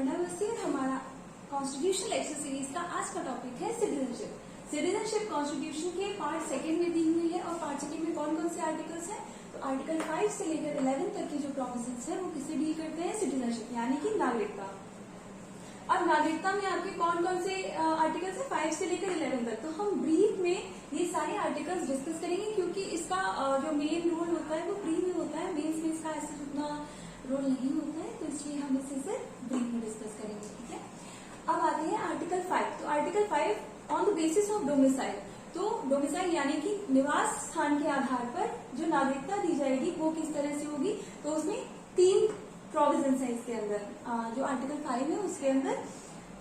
अपर्णा बस्ती और हमारा constitutional lecture series का आज का टॉपिक है सिटीजनशिप। सिटीजनशिप कॉन्स्टिट्यूशन के पार्ट सेकंड में दी हुई है और पार्ट सेकंड में कौन कौन से आर्टिकल्स हैं? तो आर्टिकल 5 से लेकर 11 तक की जो प्रोविजंस है वो किससे डील करते हैं? सिटीजनशिप यानी कि नागरिकता। अब नागरिकता में आपके कौन कौन से आर्टिकल्स है 5 से लेकर 11 तक? तो हम ब्रीफ में ये सारे आर्टिकल्स डिस्कस करेंगे क्योंकि इसका जो मेन रोल होता है वो प्री में होता है, मेंस में इसका ऐसा उतना रोल नहीं होता है, तो इसलिए हम इसे सिर्फ ब्रीफ में डिस्कस करेंगे। ठीक है, अब आते हैं आर्टिकल 5। तो article 5 on the basis of domicile. तो डोमिसाइल यानी कि निवास स्थान के आधार पर जो नागरिकता दी जाएगी वो किस तरह से होगी? तो उसमें 3 प्रोविजंस है इसके अंदर। जो आर्टिकल 5 है उसके अंदर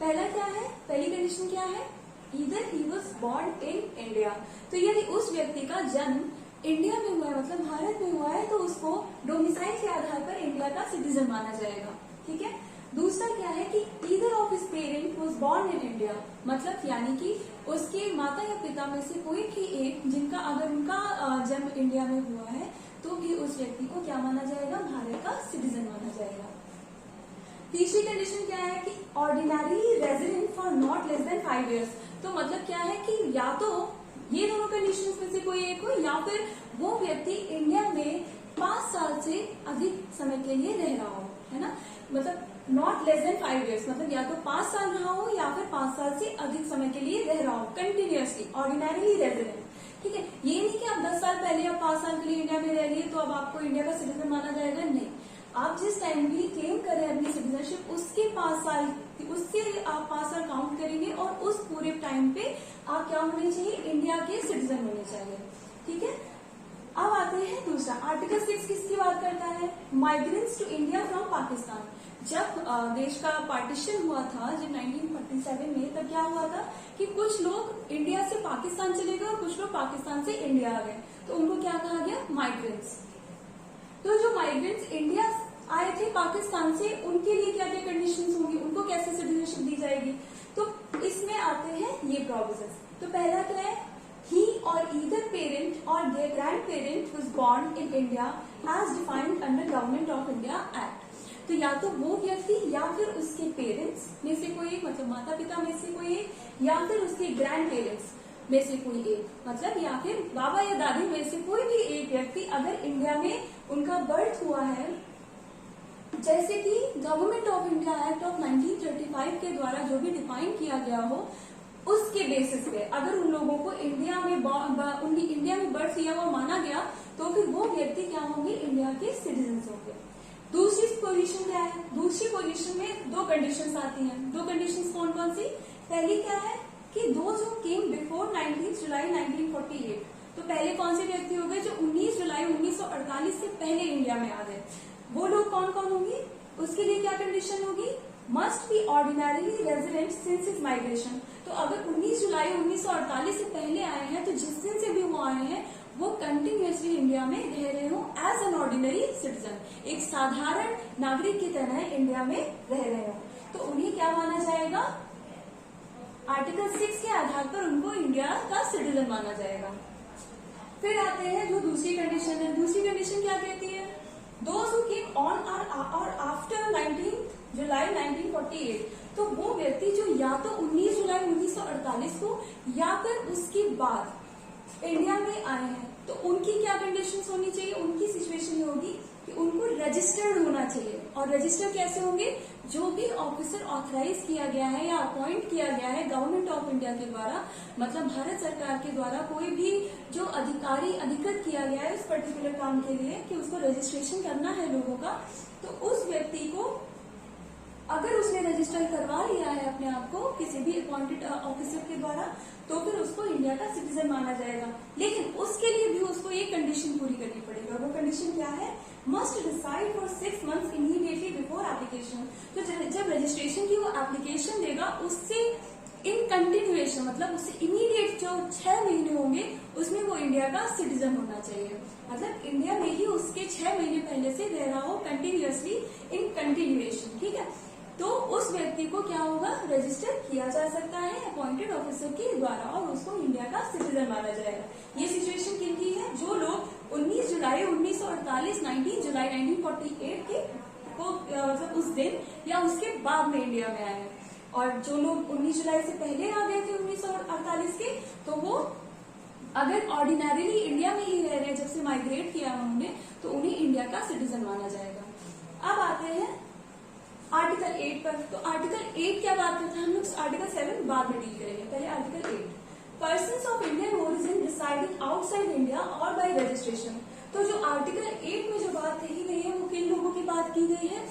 पहला क्या है, पहली कंडीशन क्या है? Either he was born in India. तो यदि उस व्यक्ति का जन्म इंडिया में हुआ है, मतलब भारत में हुआ है, तो उसको डोमिसाइल के आधार पर इंडिया का सिटीजन माना जाएगा। ठीक है, दूसरा क्या है कि either of his parent was born in India, मतलब यानी कि उसके माता या पिता में से कोई भी एक जिनका अगर उनका जन्म इंडिया में हुआ है तो भी उस व्यक्ति को क्या माना जाएगा? भारत का सिटीजन माना जाएगा। तीसरी कंडीशन क्या है कि ordinary resident for not less than 5 years। तो मतलब क्या है कि या तो ये दोनों कंडीशंस में से कोई एक हो या फिर वो व्यक्ति इंडिया में 5 साल से अधिक समय के लिए रह रहा हो, है ना। मतलब नॉट लेस देन 5 years मतलब या तो 5 साल रहा हो या फिर 5 साल से अधिक समय के लिए रह रहा हो कंटिन्यूअसली, ऑर्डिनरी रेजिडेंट। ठीक है, ये नहीं कि आप 10 साल पहले या 5 साल के लिए इंडिया में रह लिए तो अब आपको इंडिया का सिटीजन माना जाएगा, नहीं। आप जिस टाइम भी क्लेम करें अपनी सिटीजनशिप उसके 5 साल, उससे आप 5 साल काउंट करेंगे और उस पूरे टाइम पे आप क्या होने चाहिए? इंडिया के सिटीजन होने चाहिए। ठीक है, अब आते हैं दूसरा आर्टिकल 6 किसकी बात करता है? Migrants to India from Pakistan. जब देश का पार्टीशन हुआ था, जब 1947 में, तब क्या हुआ था कि कुछ लोग इंडिया से पाकिस्तान चले गए और कुछ लोग पाकिस्तान से इंडिया आ गए, तो उनको क्या कहा गया? माइग्रेंट्स। तो जो माइग्रेंट्स इंडिया आए थे पाकिस्तान से, उनके लिए क्या क्या कंडीशंस होंगी, उनको कैसे सिटीजनशिप दी जाएगी? तो इसमें आते हैं ये प्रोविजंस। तो पहला क्या है? ही और ईदर पेरेंट और their grand parent was born in India as defined under Government of India Act. तो या तो वो व्यक्ति या फिर उसके पेरेंट्स में से कोई एक, मतलब माता पिता में से कोई एक, या फिर उसके ग्रैंड पेरेंट्स में से कोई एक, मतलब या फिर बाबा या दादी में से कोई भी एक व्यक्ति अगर इंडिया में उनका बर्थ हुआ है, जैसे कि government of India act of 1935 के द्वारा जो भी डिफाइन किया गया हो, उसके बेसिस पे अगर उन लोगों को इंडिया में उनकी इंडिया में बर्थ लिया हुआ माना गया तो फिर वो व्यक्ति क्या होंगे? इंडिया के सिटीजन होंगे। दूसरी पोजीशन क्या है? दूसरी पोजीशन में 2 कंडीशंस आती हैं। 2 कंडीशंस कौन कौन सी? पहली क्या है कि दोज हू केम बिफोर 19 जुलाई 1948। तो पहले कौन से व्यक्ति हो गए जो 19 जुलाई 1948 से पहले इंडिया में आ गए? वो लोग कौन कौन होंगे? उसके लिए क्या कंडीशन होगी? Must be ordinarily resident since is migration. तो अगर 19 जुलाई 1948 से पहले आए हैं तो जिस दिन से भी वो आए हैं वो कंटिन्यूअसली इंडिया में रह रहे हो एज एन ऑर्डिनरी सिटीजन, एक साधारण नागरिक की तरह इंडिया में रह रहे हो, तो उन्हें क्या माना जाएगा? आर्टिकल 6 के आधार पर उनको इंडिया का सिटीजन माना जाएगा। फिर आते हैं जो दूसरी कंडीशन है। दूसरी कंडीशन क्या कहती है? Those who came on or after 19 जुलाई 1948। तो वो व्यक्ति जो या तो 19 जुलाई 1948 को या फिर उसके बाद इंडिया में आए हैं, तो उनकी क्या कंडीशंस होनी चाहिए? उनकी सिचुएशन ये होगी कि उनको रजिस्टर्ड होना चाहिए। और रजिस्टर कैसे होंगे? जो भी ऑफिसर ऑथराइज किया गया है या अपॉइंट किया गया है गवर्नमेंट ऑफ इंडिया के द्वारा, मतलब भारत सरकार के द्वारा कोई भी जो अधिकारी अधिकृत किया गया है उस पर्टिकुलर काम के लिए कि उसको रजिस्ट्रेशन करना है लोगों का, तो उस व्यक्ति को अगर उसने रजिस्टर करवा लिया है अपने आप को किसी भी अपॉइंटेड ऑफिसर के द्वारा, तो फिर उसको इंडिया का सिटीजन माना जाएगा। लेकिन उसके लिए भी उसको एक कंडीशन पूरी करनी पड़ेगी, और वो कंडीशन क्या है? Must reside for 6 months immediately before application. तो जब रजिस्ट्रेशन की वो एप्लीकेशन देगा उससे इन कंटिन्यूएशन, मतलब उससे इमीडिएट जो 6 महीने होंगे उसमें वो इंडिया का सिटीजन होना चाहिए, मतलब इंडिया में ही उसके 6 महीने पहले से रह रहा हो कंटिन्यूअसली इन कंटिन्यूएशन। ठीक है, तो उस व्यक्ति को क्या होगा? रजिस्टर किया जा सकता है अपॉइंटेड ऑफिसर के द्वारा और उसको इंडिया का सिटीजन माना जाएगा। ये सिचुएशन किनकी है? जो लोग 19 जुलाई 1948 19 जुलाई 1948 के को मतलब उस दिन या उसके बाद में इंडिया में आए हैं। और जो लोग 19 जुलाई से पहले आ गए थे 1948 के, तो वो अगर ऑर्डिनरीली इंडिया में ही रह रहे हैं, जब से माइग्रेट किया उन्होंने, तो उन्हें इंडिया का सिटीजन माना जाएगा। अब आते हैं आर्टिकल 8 पर। तो आर्टिकल 8 क्या बात करता है, हम लोग आर्टिकल 7 बाद में डील करेंगे, पहले article 8। Persons of Indian origin residing outside India और बाय रजिस्ट्रेशन। तो जो आर्टिकल 8 में जो बात कही गई है वो किन लोगों की बात की गई है,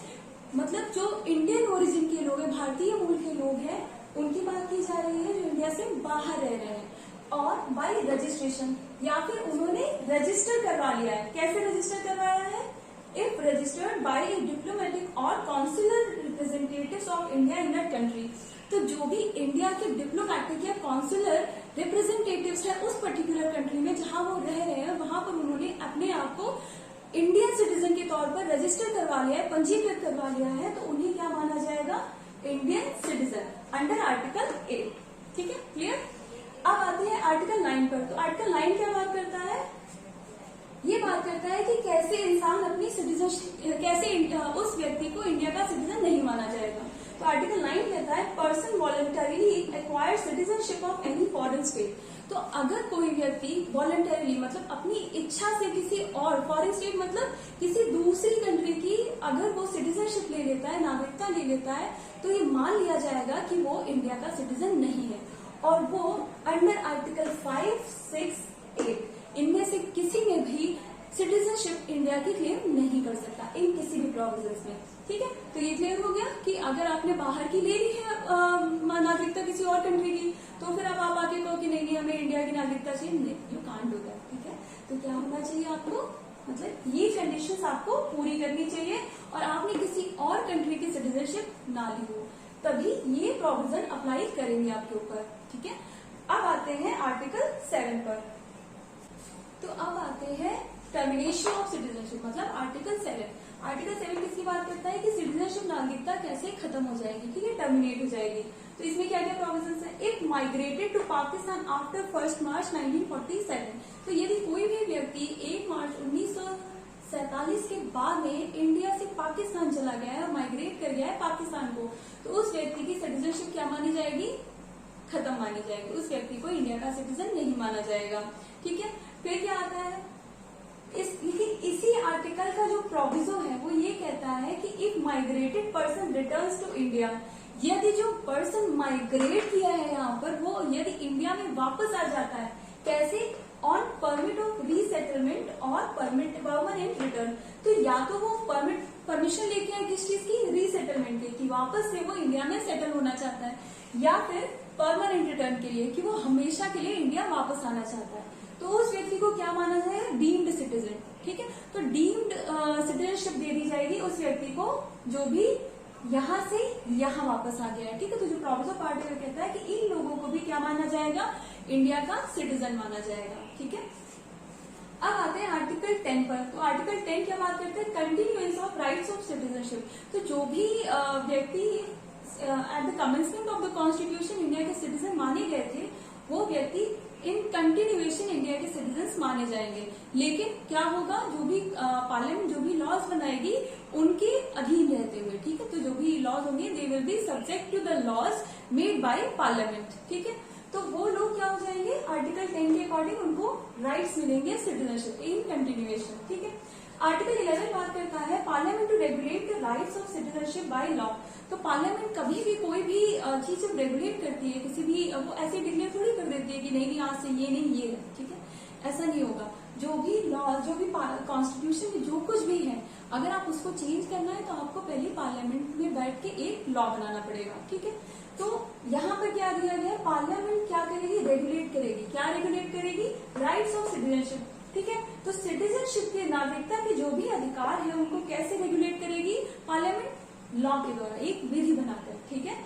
मतलब जो इंडियन ओरिजिन के लोग हैं, भारतीय मूल के लोग हैं, उनकी बात की जा रही है जो इंडिया से बाहर रह रहे हैं, और बाय रजिस्ट्रेशन, या फिर उन्होंने रजिस्टर करवा लिया है। कैसे रजिस्टर करवाया है, if registered by a diplomatic और consular representatives of India in that country. तो जो भी इंडिया के डिप्लोमेटिक या कॉन्सुलर रिप्रेजेंटेटिव्स है उस पर्टिकुलर कंट्री में जहां वो रह रहे हैं, वहां पर उन्होंने अपने आप को इंडियन सिटीजन के तौर पर रजिस्टर करवा लिया है, पंजीकृत करवा लिया है, तो उन्हें क्या माना जाएगा, इंडियन सिटीजन अंडर आर्टिकल 8। ठीक है, क्लियर। अब आते हैं आर्टिकल 9 पर। तो आर्टिकल 9 क्या बात करता है, ये बात करता है कि कैसे इंसान अपनी सिटीजनशिप, कैसे उस व्यक्ति को इंडिया का सिटीजन नहीं माना जाएगा। तो आर्टिकल 9 कहता है person voluntarily acquire citizenship of any foreign state. तो अगर कोई व्यक्ति वॉलंटरीली मतलब अपनी इच्छा से किसी और फॉरेन स्टेट मतलब किसी दूसरी कंट्री की अगर वो सिटीजनशिप ले लेता है, नागरिकता ले लेता है, तो ये मान लिया जाएगा कि वो इंडिया का सिटीजन नहीं है, और वो अंडर आर्टिकल 5, 6, 8 इनमें से किसी में भी सिटीजनशिप इंडिया की क्लेम नहीं कर सकता इन किसी भी प्रोविजंस में। ठीक है, तो ये क्लियर हो गया कि अगर आपने बाहर की ले ली है नागरिकता किसी और कंट्री की, तो फिर अब आप आके कहो कि नहीं हमें इंडिया की नागरिकता चाहिए, यू कांट डू दैट। ठीक है, तो क्या होना चाहिए आपको, मतलब ये कंडीशंस आपको पूरी करनी चाहिए और आपने किसी और कंट्री की सिटीजनशिप ना ली हो, तभी ये प्रोविजन अप्लाई करेंगे आपके ऊपर। ठीक है, अब आते हैं आर्टिकल 7 पर। तो अब आते हैं टर्मिनेशन ऑफ सिटीजनशिप, मतलब आर्टिकल 7। आर्टिकल 7 किसकी बात करता है कि सिटीजनशिप नागरिकता कैसे खत्म हो जाएगी, ठीक है, टर्मिनेट हो जाएगी। तो इसमें क्या क्या प्रोविजंस है, if migrated to Pakistan after 1 March 1947। तो यदि कोई भी व्यक्ति 1 मार्च 1947 के बाद में इंडिया से पाकिस्तान चला गया है और माइग्रेट कर गया है पाकिस्तान को, तो उस व्यक्ति की सिटीजनशिप क्या मानी जाएगी, खत्म मानी जाएगी, उस व्यक्ति को इंडिया का सिटीजन नहीं माना जाएगा। ठीक है, फिर क्या आता है, लेकिन इसी आर्टिकल का जो प्रोविजो है वो ये कहता है कि if migrated person returns to India, यदि जो पर्सन माइग्रेट किया है यहाँ पर वो यदि इंडिया में वापस आ जाता है, कैसे, ऑन परमिट ऑफ रीसेटलमेंट और परमानेंट रिटर्न। तो या तो वो परमिशन लेके आए किस चीज की, रीसेटलमेंट की, कि वापस से वो इंडिया में सेटल होना चाहता है, या फिर परमानेंट रिटर्न के लिए कि वो हमेशा के लिए इंडिया वापस आना चाहता है, तो उस व्यक्ति को क्या माना जाएगा, डीम्ड सिटीजन। ठीक है, तो डीम्ड सिटीजनशिप दे दी जाएगी उस व्यक्ति को जो भी यहाँ से यहाँ वापस आ गया है। ठीक है, तो जो प्रोविजन पार्ट कहता है कि इन लोगों को भी क्या माना जाएगा, इंडिया का सिटीजन माना जाएगा। ठीक है, अब आते हैं आर्टिकल 10 पर। तो आर्टिकल 10 क्या बात करते हैं, continuance of rights of citizenship. तो जो भी व्यक्ति at the commencement of the constitution India के सिटीजन माने गए थे, वो व्यक्ति इन कंटिन्यूएशन इंडिया के सिटीजन माने जाएंगे। लेकिन क्या होगा, जो भी पार्लियामेंट जो भी लॉज बनाएगी उनके अधीन रहते हुए। ठीक है, तो जो भी लॉज होंगे they will be subject to the laws made by parliament. ठीक है, तो वो लोग क्या हो जाएंगे, आर्टिकल 10 के अकॉर्डिंग उनको राइट्स मिलेंगे सिटीजनशिप इन कंटिन्यूएशन। ठीक है, आर्टिकल 11 बात करता है parliament to regulate the rights of citizenship by law. तो पार्लियामेंट कभी भी कोई भी चीज जब रेगुलेट करती है, किसी भी वो ऐसे डिक्लेयर थोड़ी कर देती है कि नहीं आज से ये नहीं ये है। ठीक है, ऐसा नहीं होगा। जो भी लॉ, जो भी कॉन्स्टिट्यूशन में जो कुछ भी है, अगर आप उसको चेंज करना है तो आपको पहले पार्लियामेंट में बैठ के एक लॉ बनाना पड़ेगा। ठीक है, तो यहाँ पर क्या दिया गया, पार्लियामेंट क्या करेगी, रेगुलेट करेगी। क्या रेगुलेट करेगी, राइट्स ऑफ सिटीजनशिप। ठीक है, तो सिटीजनशिप के, नागरिकता के जो भी अधिकार है उनको कैसे रेगुलेट करेगी, पार्लियामेंट लॉ के द्वारा, एक विधि बनाकर। ठीक है,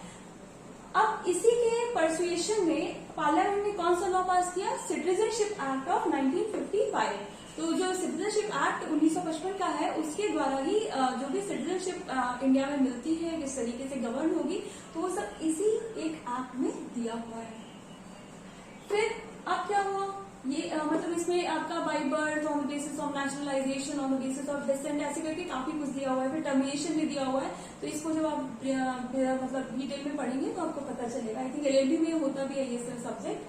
अब इसी के परसुएशन में पार्लियामेंट ने कौन सा लॉ पास किया, सिटीजनशिप एक्ट ऑफ 1955। तो जो सिटीजनशिप एक्ट 1955 का है उसके द्वारा ही जो भी सिटीजनशिप इंडिया में मिलती है, किस तरीके से गवर्न होगी, तो वो सब इसी एक एक्ट में दिया हुआ है। फिर अब क्या हुआ, ये मतलब इसमें आपका by birth, on the basis of nationalisation, on the basis of descent, ऐसे करके काफी कुछ दिया हुआ है। फिर टर्मिनेशन भी दिया हुआ है। तो इसको जब आप मतलब डिटेल में पढ़ेंगे तो आपको पता चलेगा। आई थिंक एलएलबी में होता भी है ये सब्जेक्ट।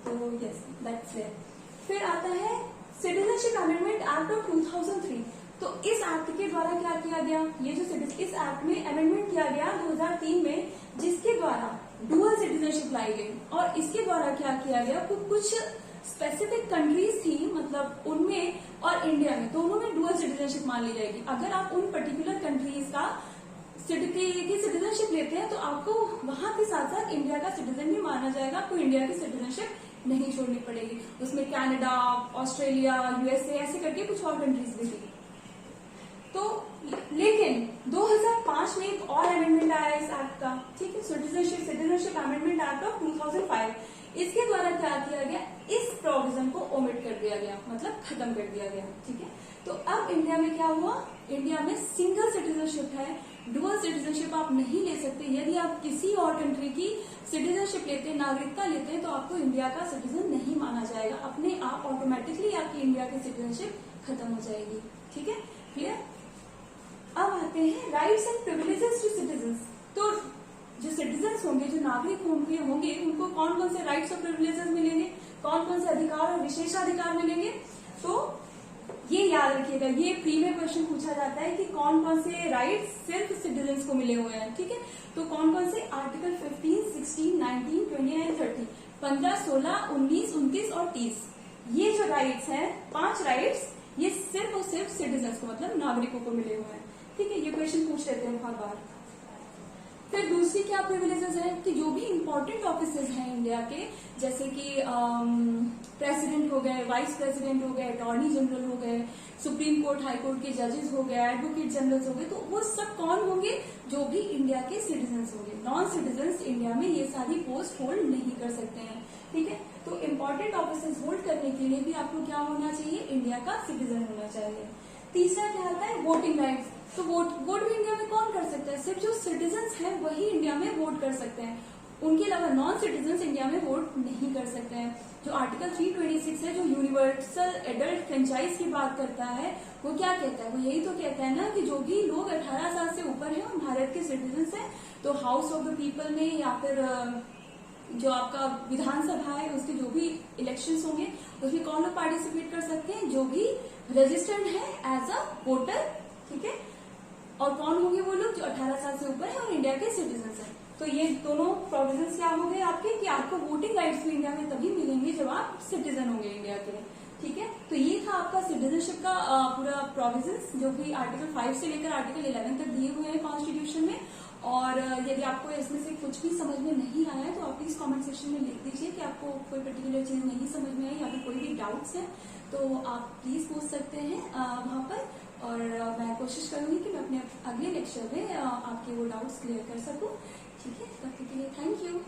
तो यस, दैट्स इट। फिर आता है सिटीजनशिप अमेंडमेंट एक्ट ऑफ 2003। तो इस एक्ट के द्वारा क्या किया गया, ये जो इस एक्ट में अमेंडमेंट किया गया 2003 में, जिसके द्वारा डुअल सिटीजनशिप लाई गई। और इसके द्वारा क्या किया गया, कुछ स्पेसिफिक कंट्रीज थी, मतलब उनमें और इंडिया में दोनों में डुअल सिटीजनशिप मान ली जाएगी। अगर आप उन पर्टिकुलर कंट्रीज का सिटीजनशिप लेते हैं तो आपको वहां के साथ साथ इंडिया का सिटीजन भी माना जाएगा। आपको इंडिया की सिटीजनशिप नहीं छोड़नी पड़ेगी। उसमें कनाडा, ऑस्ट्रेलिया, यूएसए, ऐसे करके कुछ और कंट्रीज भी थी। तो लेकिन 2005 में एक और अमेंडमेंट आया इस एक्ट का, ठीक है, सिटीजनशिप अमेंडमेंट एक्ट ऑफ 2005। इसके द्वारा क्या किया गया, इस प्रोविजन को ओमिट कर दिया गया, मतलब खत्म कर दिया गया, ठीक है। तो अब इंडिया में क्या हुआ, इंडिया में सिंगल सिटीजनशिप है, डुअल सिटीजनशिप आप नहीं ले सकते। यदि आप किसी और कंट्री की सिटीजनशिप लेते हैं, नागरिकता लेते हैं, तो आपको इंडिया का सिटीजन नहीं माना जाएगा। अपने आप ऑटोमेटिकली आपकी इंडिया की सिटीजनशिप खत्म हो जाएगी, ठीक है, क्लियर। अब आते हैं rights and privileges to citizens. तो जो सिटीजन्स होंगे, जो नागरिक होंगे उनको कौन कौन से राइट्स और प्रिविलेजेस मिलेंगे, कौन कौन से अधिकार और विशेषाधिकार मिलेंगे। तो ये याद रखिएगा, ये प्री में क्वेश्चन पूछा जाता है कि कौन कौन से राइट्स सिर्फ सिटीजन्स को मिले हुए हैं, ठीक है। तो कौन कौन से, आर्टिकल 15, 16, 19, 29, 30, 15, 16, 19, 29 और 30। ये जो राइट्स हैं, 5 राइट्स, ये सिर्फ और सिर्फ सिटीजन्स को, मतलब नागरिकों को मिले हुए हैं, ठीक है। ये क्वेश्चन पूछ लेते हैं बहुत बार। फिर दूसरी क्या प्रिविलेजेस है कि जो भी इंपॉर्टेंट ऑफिसेज हैं इंडिया के, जैसे कि प्रेसिडेंट हो गए, वाइस प्रेसिडेंट हो गए, अटॉर्नी जनरल हो गए, सुप्रीम कोर्ट, हाई कोर्ट के जजेस हो गए, एडवोकेट जनरल्स हो गए, तो वो सब कौन होंगे, जो भी इंडिया के सिटीजन्स होंगे। नॉन सिटीजन्स इंडिया में ये सारी पोस्ट होल्ड नहीं कर सकते हैं, ठीक है। तो इम्पोर्टेंट ऑफिसेज होल्ड करने के लिए भी आपको क्या होना चाहिए, इंडिया का सिटीजन होना चाहिए। तीसरा क्या आता है, वोटिंग राइट्स। तो वोट भी इंडिया में कौन कर सकता है, सिर्फ जो सिटीजन्स हैं वही इंडिया में वोट कर सकते हैं। उनके अलावा नॉन सिटीजन्स इंडिया में वोट नहीं कर सकते हैं। जो आर्टिकल 326 है, जो यूनिवर्सल एडल्ट फ्रेंचाइज की बात करता है, वो क्या कहता है, वो यही तो कहता है ना कि जो भी लोग 18 साल से ऊपर हैं और भारत के सिटीजन्स हैं, तो हाउस ऑफ द पीपल में या फिर जो आपका विधानसभा है उसके जो भी इलेक्शंस होंगे उसमें कौन लोग पार्टिसिपेट कर सकते हैं, जो भी रजिस्टर्ड है एज अ वोटर, ठीक है। और कौन होंगे वो लोग जो 18 साल से ऊपर है और इंडिया के सिटीजन्स हैं। तो ये दोनों प्रोविजंस क्या हो गए आपके कि आपको वोटिंग राइट्स भी इंडिया में तभी मिलेंगे जब आप सिटीजन होंगे इंडिया के, ठीक है। तो ये था आपका सिटीजनशिप का पूरा प्रोविजंस, जो कि आर्टिकल 5 से लेकर आर्टिकल 11 तक दिए हुए हैं कॉन्स्टिट्यूशन में। और यदि आपको इसमें से कुछ भी समझ में नहीं आया है तो आप प्लीज कमेंट सेक्शन में लिख दीजिए कि आपको कोई पर्टिकुलर चीज नहीं समझ में आई या फिर कोई भी डाउट्स है तो आप प्लीज पूछ सकते हैं वहां पर। और मैं कोशिश करूंगी कि मैं अपने अगले लेक्चर में आपके वो डाउट्स क्लियर कर सकूं, ठीक है। तब तक के लिए थैंक यू।